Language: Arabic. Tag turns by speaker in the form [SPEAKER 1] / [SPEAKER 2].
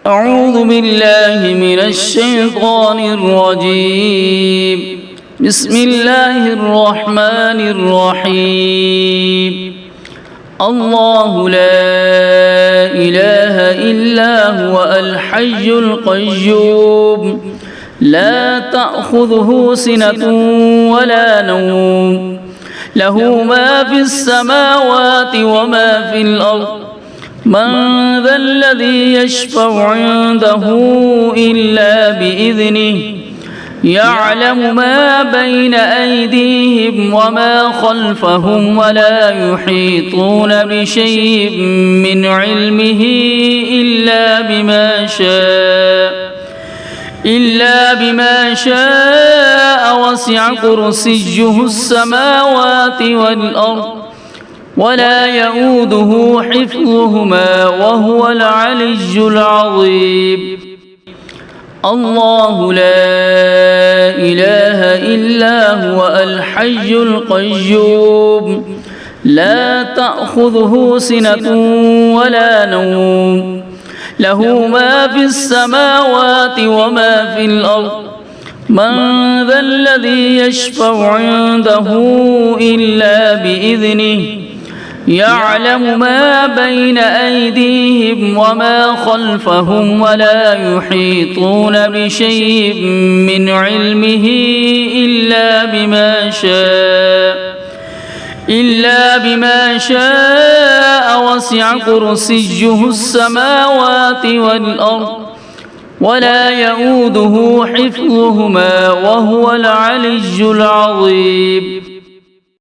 [SPEAKER 1] أعوذ بالله من الشيطان الرجيم. بسم الله الرحمن الرحيم. الله لا إله إلا هو الحي القيوم لا تأخذه سنة ولا نوم له ما في السماوات وما في الأرض من ذا الذي يشفع عنده إلا بإذنه يعلم ما بين أيديهم وما خلفهم ولا يحيطون بشيء من علمه إلا بما شاء وسع كرسيه السماوات والأرض ولا يؤوده حفظهما وهو العلي العظيم. الله لا إله إلا هو الحي القيوم لا تأخذه سنة ولا نوم له ما في السماوات وما في الأرض من ذا الذي يشفع عنده إلا بإذنه يعلم ما بين أيديهم وما خلفهم ولا يحيطون بشيء من علمه إلا بما شاء وسع كرسيه السماوات والأرض ولا يؤوده حفظهما وهو العلي العظيم.